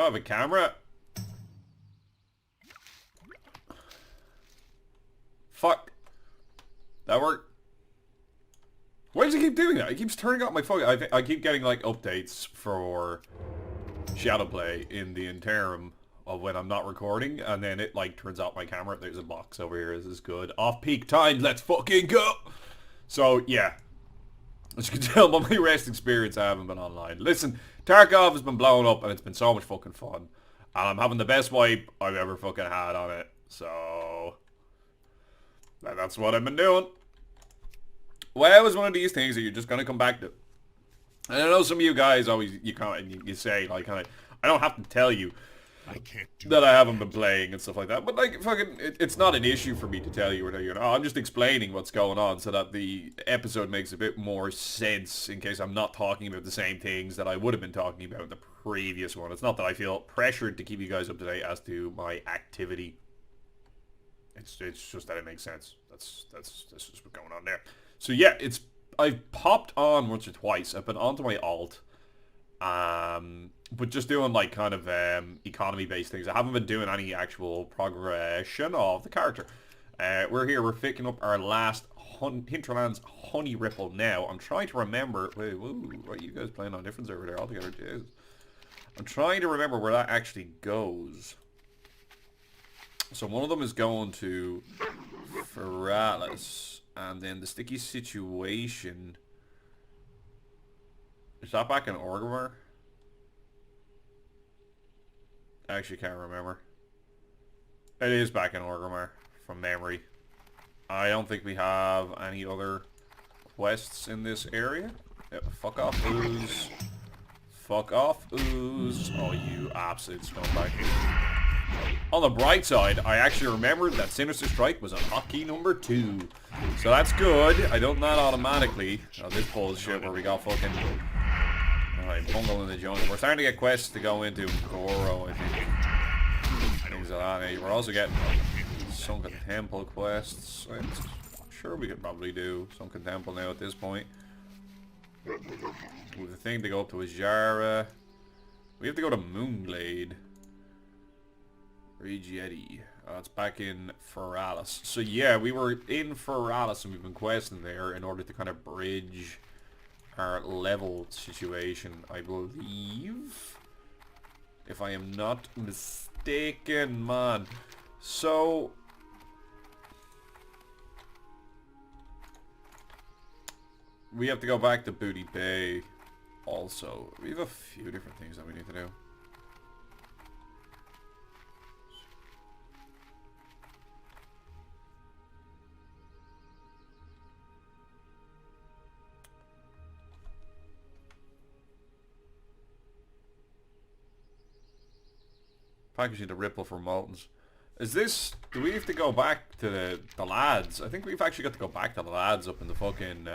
don't have a camera. Fuck. That worked. Why does he keep doing that? He keeps turning off my phone. I keep getting like updates for Shadowplay in the interim of when I'm not recording, and then it like turns out my camera. There's a box over here. This is good. Off peak time. Let's fucking go. So yeah, as you can tell by my rest experience, I haven't been online. Listen, Tarkov has been blowing up, and it's been so much fucking fun, and I'm having the best wipe I've ever fucking had on it. So that's what I've been doing. Well, it was one of these things that you're just gonna come back to. And I know some of you guys always you say like kind of I don't have to tell you that I haven't been playing and stuff like that, but like fucking it's not an issue for me to tell you or you know. I'm just explaining what's going on so that the episode makes a bit more sense in case I'm not talking about the same things that I would have been talking about in the previous one. It's not that I feel pressured to keep you guys up to date as to my activity. It's just that it makes sense. That's just what's going on there. So yeah, I've popped on once or twice. I've been onto my alt, but just doing like kind of economy-based things. I haven't been doing any actual progression of the character. We're here. We're picking up our last Hinterlands Honey Ripple now. I'm trying to remember. Wait, whoa, what are you guys playing on different server there altogether? Jesus. I'm trying to remember where that actually goes. So one of them is going to Feralas. And then the sticky situation... Is that back in Orgrimmar? I actually can't remember. It is back in Orgrimmar, from memory. I don't think we have any other quests in this area. Yep, fuck off, ooze. Fuck off, ooze. Oh, you absolute scumbag. On the bright side, I actually remembered that Sinister Strike was a hotkey number 2. So that's good. I don't that automatically. Oh, this bullshit where we got fucking... Alright, bungle in the jungle. We're starting to get quests to go into Goro, I think. Things like that. We're also getting Sunken Temple quests. I'm sure we could probably do Sunken Temple now at this point. With the thing to go up to Ajara. We have to go to Moonglade. Regetti. It's back in Feralas. So yeah, we were in Feralas and we've been questing there in order to kind of bridge our level situation, I believe. If I am not mistaken, man. So... we have to go back to Booty Bay also. We have a few different things that we need to do. Packaging the Ripple for Moltons. Is this... do we have to go back to the lads? I think we've actually got to go back to the lads up in the fucking...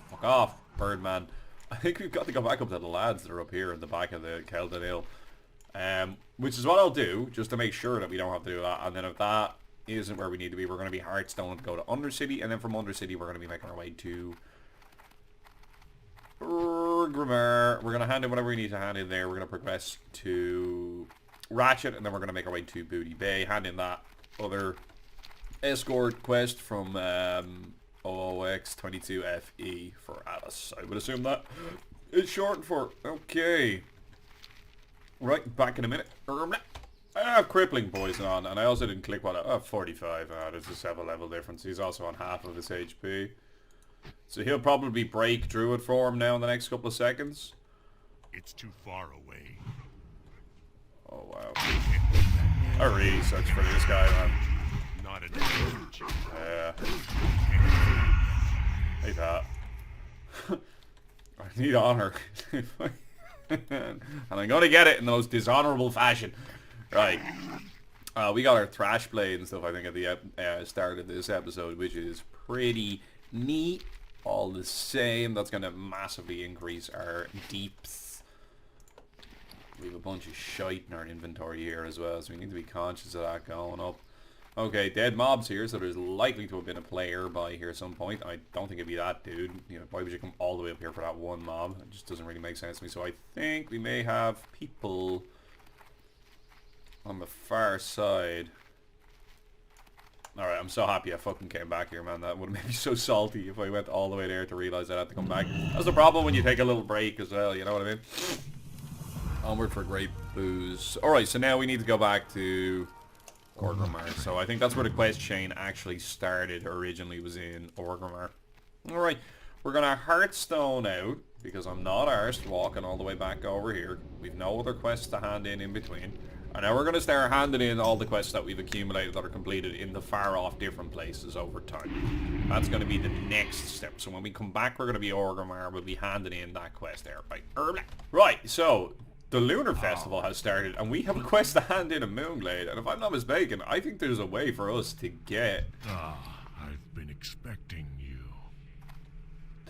fuck off, Birdman. I think we've got to go back up to the lads that are up here in the back of the Kelton Hill. Which is what I'll do, just to make sure that we don't have to do that. And then if that isn't where we need to be, we're going to be Hearthstone to go to Undercity. And then from Undercity, we're going to be making our way to... Orgrimmar. We're going to hand in whatever we need to hand in there. We're going to progress to... Ratchet, and then we're going to make our way to Booty Bay, hand in that other escort quest from OOX22FE for Alice. I would assume that is short for... okay. Right, back in a minute. I have crippling poison on, and I also didn't click what... 45. There's a 7 level difference. He's also on half of his HP. So he'll probably break Druid form now in the next couple of seconds. It's too far away. Oh wow. I really searched for this guy, man. Not enough. Yeah. Hey Pat. I need honor. And I'm gonna get it in the most dishonorable fashion. Right. We got our Thrash Blade and stuff I think at the start of this episode, which is pretty neat. All the same, that's gonna massively increase our deeps. We have a bunch of shite in our inventory here as well, so we need to be conscious of that going up. Okay, dead mobs here, so there's likely to have been a player by here at some point. I don't think it'd be that dude. You know, why would you come all the way up here for that one mob? It just doesn't really make sense to me. So I think we may have people on the far side. Alright, I'm so happy I fucking came back here, man. That would have made me so salty if I went all the way there to realise I had to come back. That's the problem when you take a little break as well, you know what I mean? Onward for great booze. Alright, so now we need to go back to Orgrimmar. So I think that's where the quest chain actually started originally, was in Orgrimmar. Alright, we're going to Hearthstone out, because I'm not arsed walking all the way back over here. We've no other quests to hand in between. And now we're going to start handing in all the quests that we've accumulated that are completed in the far off different places over time. That's going to be the next step. So when we come back, we're going to be Orgrimmar. We'll be handing in that quest there. Right, so the Lunar Festival has started and we have a quest to hand in Moonglade. And if I'm not mistaken, I think there's a way for us to get... I've been expecting you.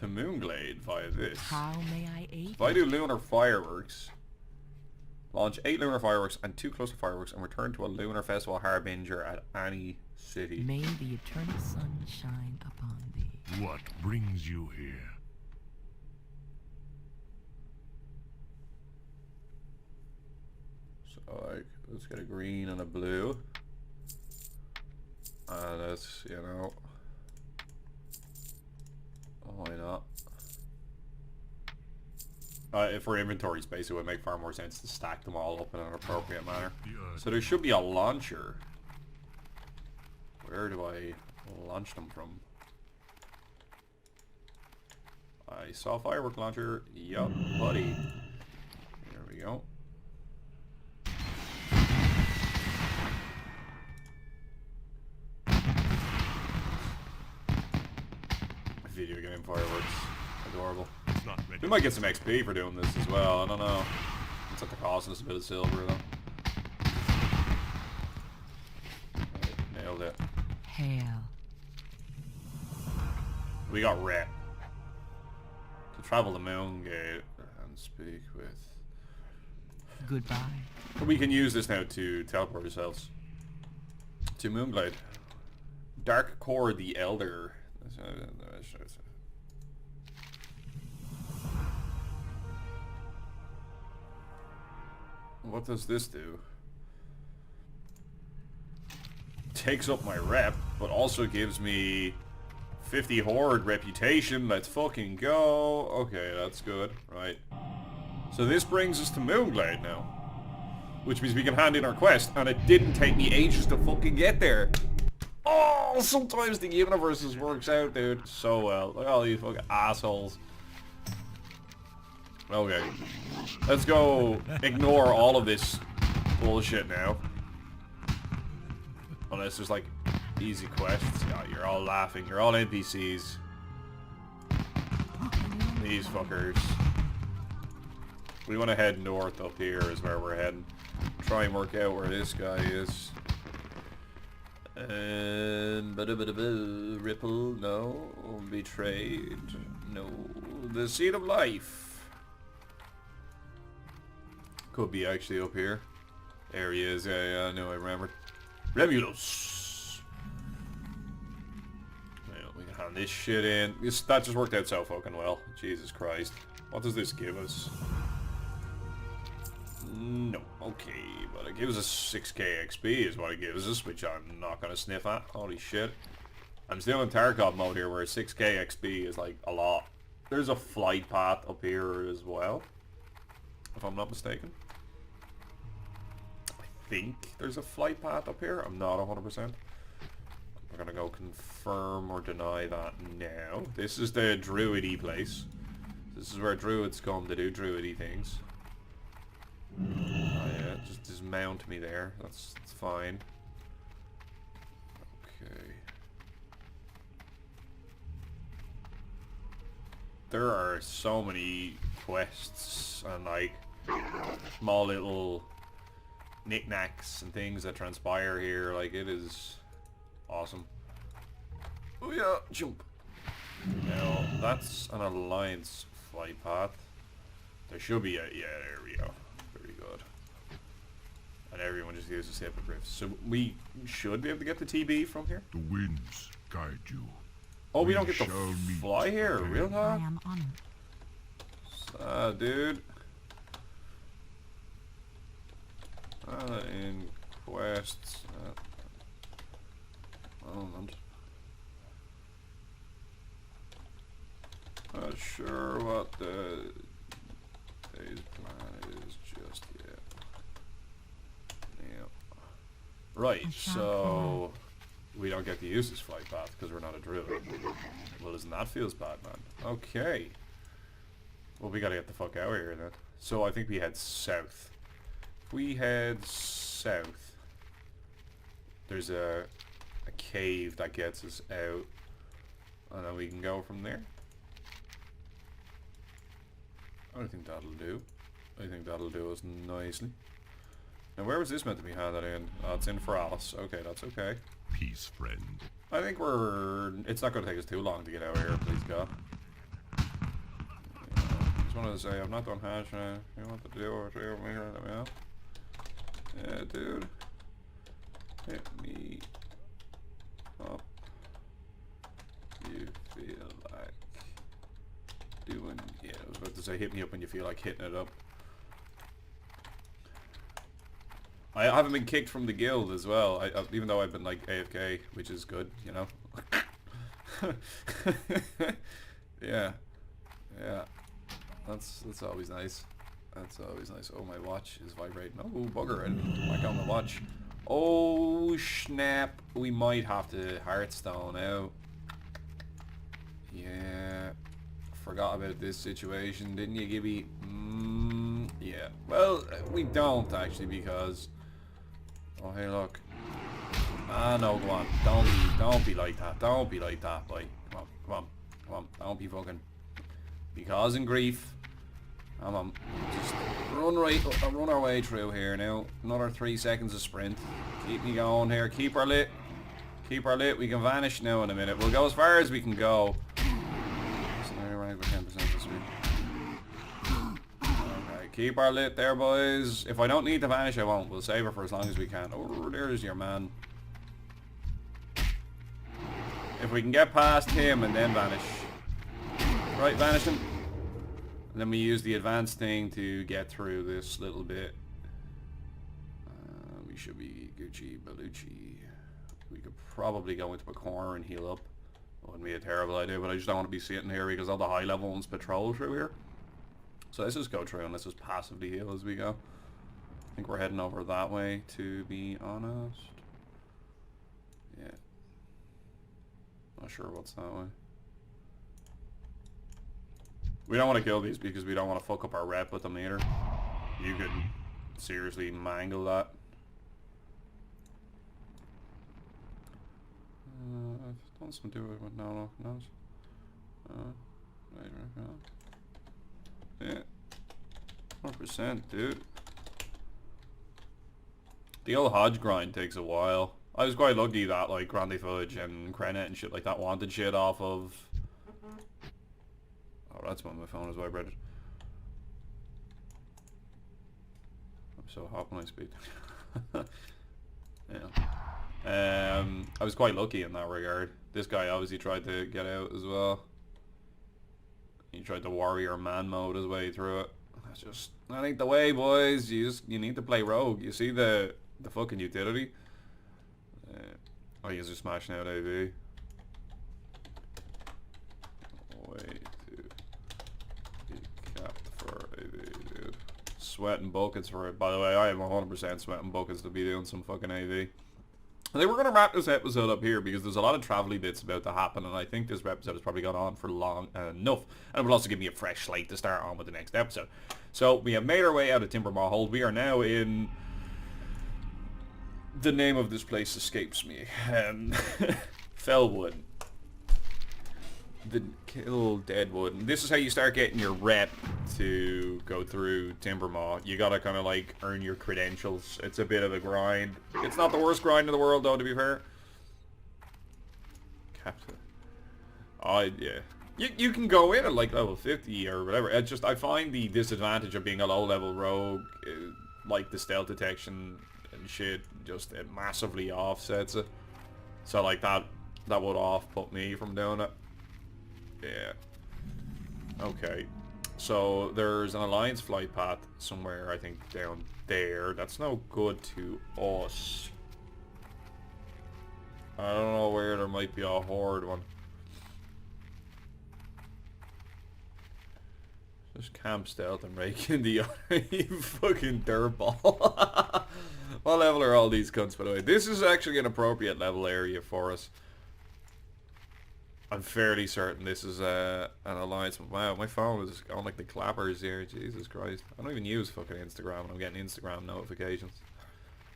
To Moonglade via this. How may I aid? If I do Lunar Fireworks... Launch 8 lunar fireworks and 2 cluster fireworks and return to a lunar festival harbinger at any city. May the eternal sun shine upon thee. What brings you here? So like, let's get a green and a blue. And let's, you know, why not? For inventory space, it would make far more sense to stack them all up in an appropriate manner. So there should be a launcher. Where do I launch them from? I saw a firework launcher. Yup, buddy. There we go. Video game fireworks. Adorable. Not ready. We might get some XP for doing this as well. I don't know. It's at the cost of us a bit of silver though. Right, nailed it. Hail. We got rep. To travel to Moongate and speak with... Goodbye. We can use this now to teleport ourselves to Moonglade. Dark Core the Elder. What does this do? Takes up my rep, but also gives me 50 horde reputation. Let's fucking go. Okay, that's good. Right. So this brings us to Moonglade now. Which means we can hand in our quest, and it didn't take me ages to fucking get there. Oh, sometimes the universe works out, dude. So well. Look at all these fucking assholes. Okay. Let's go ignore all of this bullshit now. Unless there's like easy quests. Yeah, you're all laughing. You're all NPCs. These fuckers. We want to head north up here is where we're heading. Try and work out where this guy is. And Ripple, no. Betrayed, no. The Seed of Life. Could be actually up here. There he is. Yeah, I know. I remembered. Remulus. Yeah, we can hand this shit in. That just worked out so fucking well. Jesus Christ. What does this give us? No. Okay, but it gives us 6k XP is what it gives us, which I'm not gonna sniff at. Holy shit. I'm still in Tarkov mode here, where 6k XP is like a lot. There's a flight path up here as well, if I'm not mistaken. I think there's a flight path up here. I'm not 100%. We're gonna go confirm or deny that now. This is the druidy place. This is where druids come to do druidy things. Oh yeah, just dismount me there. That's fine. Okay. There are so many quests and like small little knickknacks and things that transpire here. Like, it is awesome. Oh yeah, jump. Now that's an alliance flight path. There should be a, yeah, there we go. Very good. And everyone just uses hippogriffs. So we should be able to get the TB from here. The winds guide you. Oh, we don't get to shall meet fly here, again. real I talk? am honored. Dude. In quests. Moment. Not sure what the day's plan is just yet. Yeah. Right, so we don't get to use this flight path because we're not a druid. Well, isn't that feels bad, man? Okay. Well, we gotta get the fuck out of here then. So I think we head south. If we head south, there's a cave that gets us out, and then we can go from there. I think that'll do. I think that'll do us nicely. Now, where was this meant to be handed in? Oh, it's in Feralas. Okay, that's okay. Peace, friend. I think it's not going to take us too long to get out of here, please God. Yeah, I just wanted to say, I'm not done hashing. You want to do over here, let me know. Yeah, dude. Hit me up. You feel like doing... Yeah, I was about to say, hit me up when you feel like hitting it up. I haven't been kicked from the guild as well, even though I've been like AFK, which is good, you know. Yeah, that's always nice. That's always nice. Oh, my watch is vibrating. Oh, bugger! I didn't whack on the watch. Oh snap! We might have to Hearthstone out. Yeah, forgot about this situation, didn't you, Gibby? Yeah. Well, we don't actually because. Oh, hey, look. Ah, no, go on. Don't be like that. Don't be like that, boy. Come on. Don't be fucking... Be causing grief. Come on. Just run our way through here now. Another 3 seconds of sprint. Keep me going here. Keep her lit. Keep her lit. We can vanish now in a minute. We'll go as far as we can go. Right, we're 10% this week. Keep our lit there, boys. If I don't need to vanish, I won't. We'll save her for as long as we can. Oh, there's your man. If we can get past him and then vanish. Right, vanish him. And then we use the advanced thing to get through this little bit. We should be Gucci Bellucci. We could probably go into a corner and heal up. Wouldn't be a terrible idea, but I just don't want to be sitting here because all the high level ones patrol through here. So let's just go through and let's just passively heal as we go. I think we're heading over that way, to be honest. Yeah. Not sure what's that way. We don't want to kill these because we don't want to fuck up our rep with them either. You could seriously mangle that. I've done some do it with no. Yeah, 100%, dude. The old Hodge grind takes a while. I was quite lucky that like Grande Fudge and Krenet and shit like that wanted shit off of. Oh, that's when my phone is vibrated. I'm so hot when I speak. Yeah. I was quite lucky in that regard. This guy obviously tried to get out as well. He tried to warrior man mode his way through it. That's just, that ain't the way, boys. You need to play rogue. You see the fucking utility? Oh, he's just smashing out AV. Way to be capped for AV, dude. Sweating buckets for it. By the way, I am 100% sweating buckets to be doing some fucking AV. I think we're going to wrap this episode up here because there's a lot of travel-y bits about to happen, and I think this episode has probably gone on for long enough. And it will also give me a fresh slate to start on with the next episode. So we have made our way out of Timbermaw Hold. We are now in... The name of this place escapes me. Fellwood. The Kill Deadwood. This is how you start getting your rep to go through Timbermaw. You gotta kind of like earn your credentials. It's a bit of a grind. It's not the worst grind in the world though, to be fair. Captain. Yeah. You can go in at like level 50 or whatever. It's just, I find the disadvantage of being a low level rogue, like the stealth detection and shit, just it massively offsets it. So like that would off put me from doing it. Yeah. Okay. So there's an Alliance flight path somewhere, I think, down there. That's no good to us. I don't know where there might be a Horde one. Just camp stealth and rake in the you fucking dirtball. What level are all these cunts, by the way? This is actually an appropriate level area for us. I'm fairly certain this is an Alliance. Wow, my phone is on like the clappers here. Jesus Christ. I don't even use fucking Instagram and I'm getting Instagram notifications.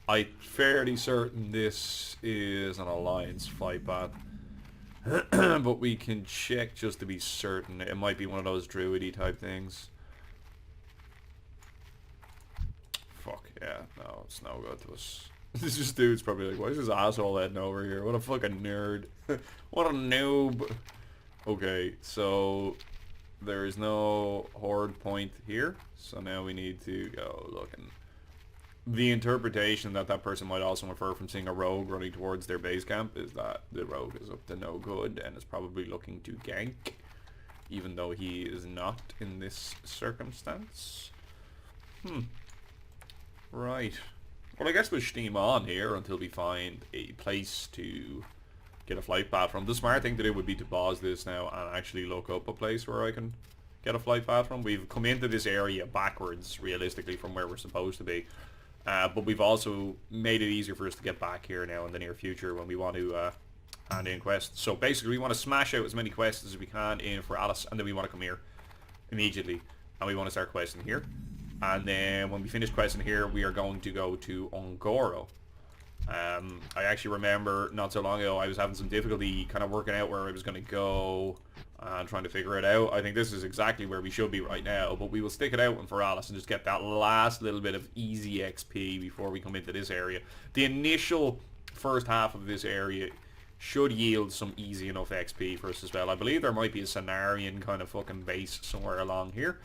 I'm fairly certain this is an Alliance fight path. But we can check just to be certain. It might be one of those druidy type things. Fuck, yeah. No, it's no good to us. This dude's probably like, why is this asshole heading over here? What a fucking nerd. What a noob. Okay, so there is no horde point here. So now we need to go looking. The interpretation that that person might also infer from seeing a rogue running towards their base camp is that the rogue is up to no good and is probably looking to gank, even though he is not in this circumstance. Right. Well, I guess we'll steam on here until we find a place to get a flight path from. The smart thing to do would be to pause this now and actually look up a place where I can get a flight path from. We've come into this area backwards, realistically, from where we're supposed to be. But we've also made it easier for us to get back here now in the near future when we want to hand in quests. So basically we want to smash out as many quests as we can in Feralas, and then we want to come here immediately. And we want to start questing here. And then when we finish questing here, we are going to go to Ongoro. I actually remember not so long ago I was having some difficulty kind of working out where I was going to go and trying to figure it out. I think this is exactly where we should be right now, but we will stick it out in Feralas and just get that last little bit of easy XP before we come into this area. The initial first half of this area should yield some easy enough XP for us as well. I believe there might be a Cenarian kind of fucking base somewhere along here,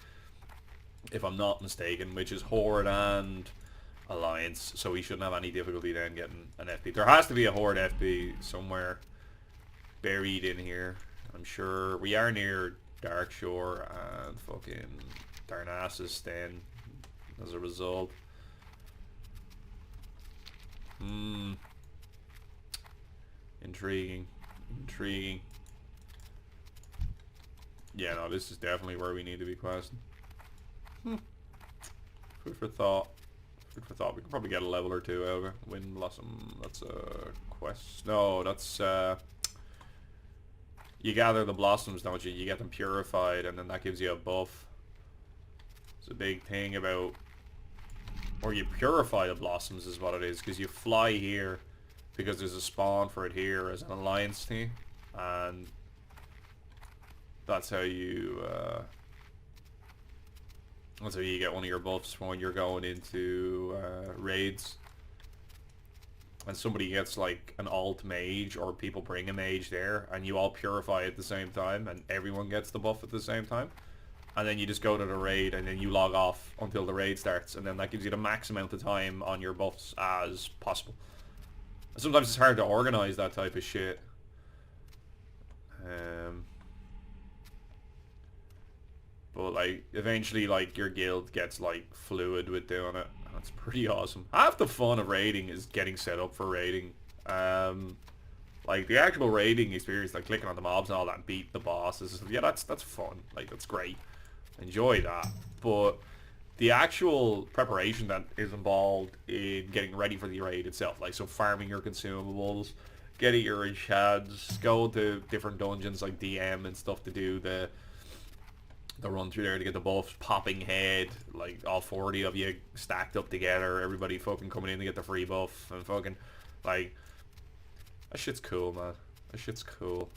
if I'm not mistaken, which is Horde and Alliance, so we shouldn't have any difficulty then getting an FP. There has to be a Horde FP somewhere buried in here. I'm sure we are near Darkshore and fucking Darnassus then as a result. Intriguing. Intriguing. Yeah, no, this is definitely where we need to be questing. Food for thought. Food for thought. We could probably get a level or two out of it. Wind Blossom. That's a quest. No, that's you gather the blossoms, don't you? You get them purified, and then that gives you a buff. It's a big thing about, or you purify the blossoms is what it is, because you fly here, because there's a spawn for it here as an alliance thing, and that's how you get one of your buffs when you're going into raids. And somebody gets like an alt mage, or people bring a mage there, and you all purify at the same time, and everyone gets the buff at the same time. And then you just go to the raid, and then you log off until the raid starts, and then that gives you the max amount of time on your buffs as possible. Sometimes it's hard to organize that type of shit. But like, eventually like your guild gets like fluid with doing it. That's pretty awesome. Half the fun of raiding is getting set up for raiding. Like the actual raiding experience, like clicking on the mobs and all that, and beat the bosses. Yeah, that's fun. Like that's great. Enjoy that. But the actual preparation that is involved in getting ready for the raid itself, like so farming your consumables, getting your shads, go to different dungeons like DM and stuff to do the run through there to get the buffs, popping head, like all 40 of you stacked up together, everybody fucking coming in to get the free buff, and fucking, like, that shit's cool, man. That shit's cool.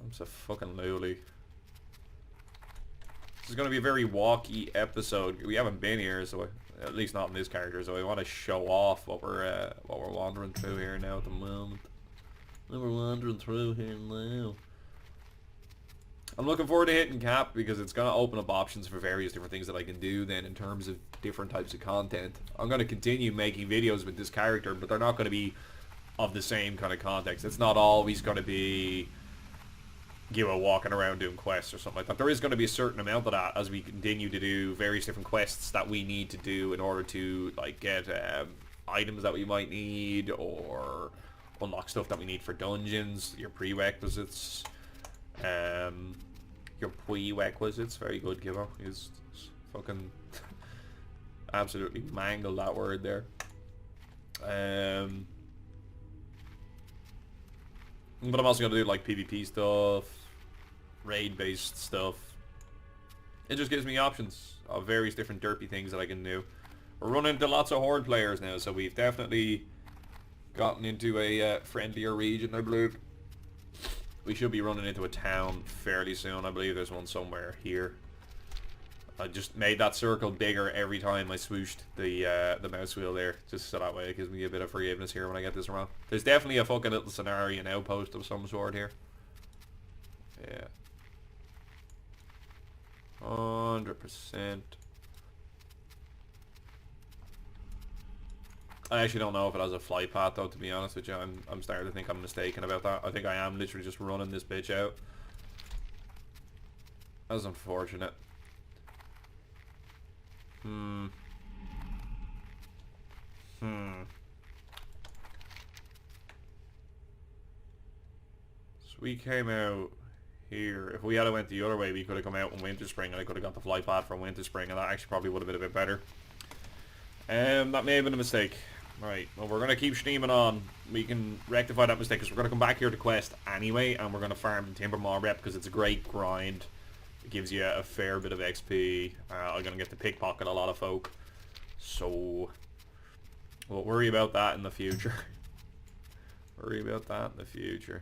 I'm so fucking lowly. This is going to be a very walky episode. We haven't been here, so at least not in this character, so I want to show off what we're wandering through here now at the moment. What we're wandering through here now. I'm looking forward to hitting cap because it's going to open up options for various different things that I can do then in terms of different types of content. I'm going to continue making videos with this character, but they're not going to be of the same kind of context. It's not always going to be Gibboeire walking around doing quests or something like that. There is going to be a certain amount of that as we continue to do various different quests that we need to do in order to like get items that we might need or unlock stuff that we need for dungeons, your prerequisites. Your prerequisites, very good, Gibboeire. He's fucking absolutely mangled that word there. But I'm also going to do like PvP stuff, raid-based stuff. It just gives me options of various different derpy things that I can do. We're running into lots of Horde players now, so we've definitely gotten into a friendlier region, I believe. We should be running into a town fairly soon. I believe there's one somewhere here. I just made that circle bigger every time I swooshed the mouse wheel there, just so that way it gives me a bit of forgiveness here when I get this wrong. There's definitely a fucking little scenario and outpost of some sort here. Yeah. 100%. I actually don't know if it has a flight path though, to be honest with you. I'm starting to think I'm mistaken about that. I think I am literally just running this bitch out. That's unfortunate. So we came out here. If we had went the other way, we could have come out in Winter Spring and I could have got the flight path from Winter Spring, and that actually probably would have been a bit better. That may have been a mistake. Right, well, we're going to keep steaming on. We can rectify that mistake because we're going to come back here to quest anyway, and we're going to farm Timbermaw rep because it's a great grind. It gives you a fair bit of XP. I'm going to get to pickpocket a lot of folk. So, we'll worry about that in the future. Worry about that in the future.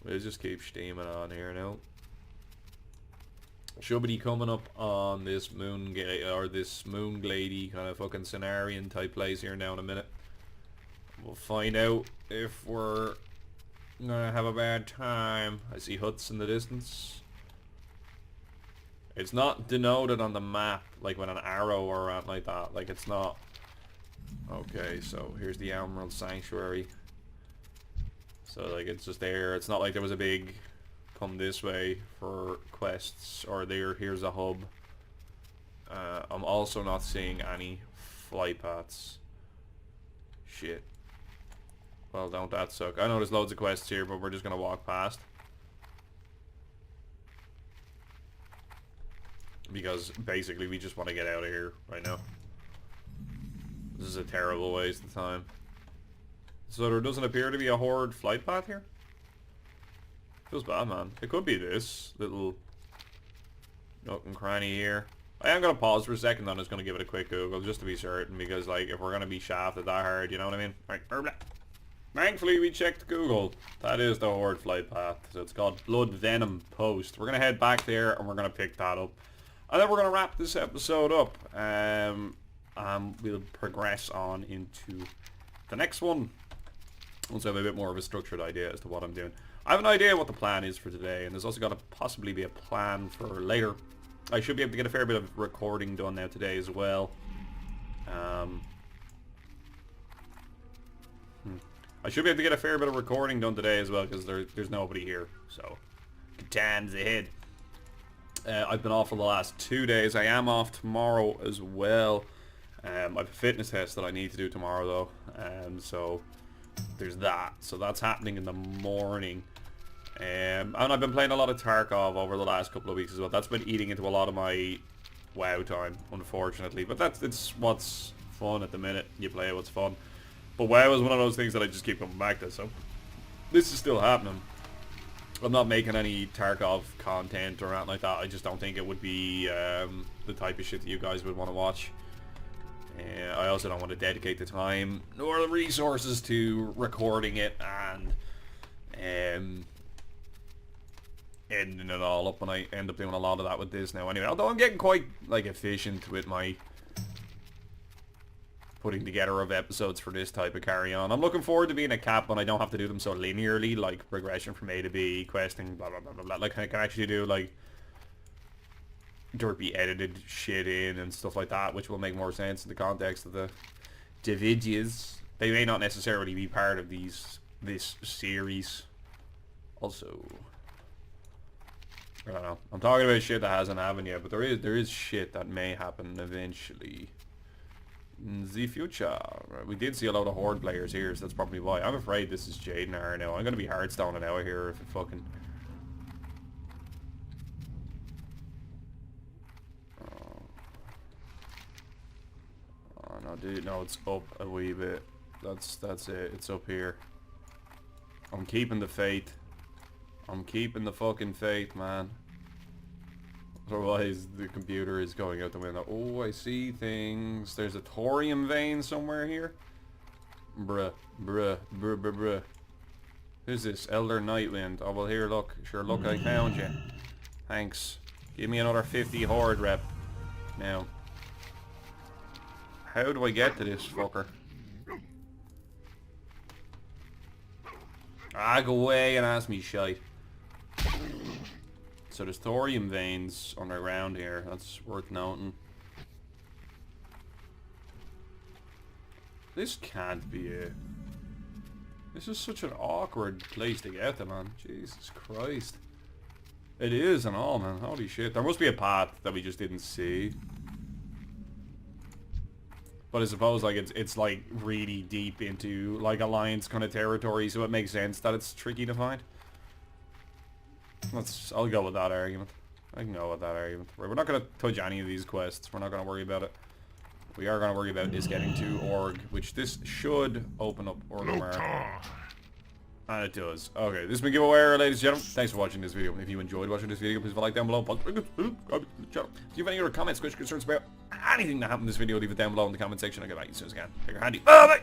We'll just keep steaming on here now. Should be coming up on this moon or this moon glady kind of fucking scenarian type place here now in a minute. We'll find out if we're gonna have a bad time. I see huts in the distance. It's not denoted on the map like with an arrow or anything like that. Like it's not. Okay, so here's the Emerald Sanctuary. So like it's just there. It's not like there was a big come this way for quests or here's a hub. I'm also not seeing any flight paths. Shit. Well, don't that suck. I know there's loads of quests here, but we're just gonna walk past. Because basically we just want to get out of here right now. This is a terrible waste of time. So there doesn't appear to be a Horde flight path here? Feels bad, man. It could be this little nook and cranny here. I am going to pause for a second, then I'm just going to give it a quick Google just to be certain, because like if we're going to be shafted that hard, you know what I mean? Right. Thankfully we checked Google. That is the Horde flight path. So it's called Blood Venom Post. We're going to head back there and we're going to pick that up. And then we're going to wrap this episode up. We'll progress on into the next one. Once I have a bit more of a structured idea as to what I'm doing. I have an idea what the plan is for today, and there's also got to possibly be a plan for later. I should be able to get a fair bit of recording done now today as well. I should be able to get a fair bit of recording done today as well, because there's nobody here, so good times ahead. I've been off for the last 2 days. I am off tomorrow as well. I have a fitness test that I need to do tomorrow though, so there's that. So that's happening in the morning. And I've been playing a lot of Tarkov over the last couple of weeks as well. That's been eating into a lot of my WoW time, unfortunately. But it's what's fun at the minute. You play what's fun. But WoW is one of those things that I just keep coming back to. So this is still happening. I'm not making any Tarkov content or anything like that. I just don't think it would be the type of shit that you guys would want to watch. I also don't want to dedicate the time nor the resources to recording it and ending it all up when I end up doing a lot of that with this now anyway. Although I'm getting quite like efficient with my putting together of episodes for this type of carry on. I'm looking forward to being a cap when I don't have to do them so linearly, like progression from A to B, questing, blah blah blah blah blah. Like I can actually do like derpy edited shit in and stuff like that, which will make more sense in the context of the videos. They may not necessarily be part of this series. Also, I don't know. I'm talking about shit that hasn't happened yet, but there is shit that may happen eventually. In the future. We did see a lot of Horde players here, so that's probably why. I'm afraid this is Jaden now. I'm gonna be hardstoning out here if it fucking... Oh no, dude, no, it's up a wee bit. That's it. It's up here. I'm keeping the faith. I'm keeping the fucking faith, man. Otherwise, the computer is going out the window. Oh, I see things. There's a thorium vein somewhere here. Bruh. Who's this? Elder Nightwind. Oh, well, here, look. Sure, look, I found you. Thanks. Give me another 50 Horde rep. Now. How do I get to this fucker? Ah, go away and ask me shite. So there's thorium veins underground here. That's worth noting. This can't be it. This is such an awkward place to get to, man. Jesus Christ. It is and all, man. Holy shit. There must be a path that we just didn't see. But I suppose like it's like really deep into like Alliance kind of territory, so it makes sense that it's tricky to find. I'll go with that argument. I can go with that argument. We're not going to touch any of these quests. We're not going to worry about it. We are going to worry about is getting to Org, which this should open up Orgrimmar. And it does. Okay, this has been Gibboeire, ladies and gentlemen. Thanks for watching this video. If you enjoyed watching this video, please leave a like down below. If you have any other comments, questions, concerns about anything that happened in this video, leave it down below in the comment section. I'll get back to you as soon as I can. Take your handy. Bye!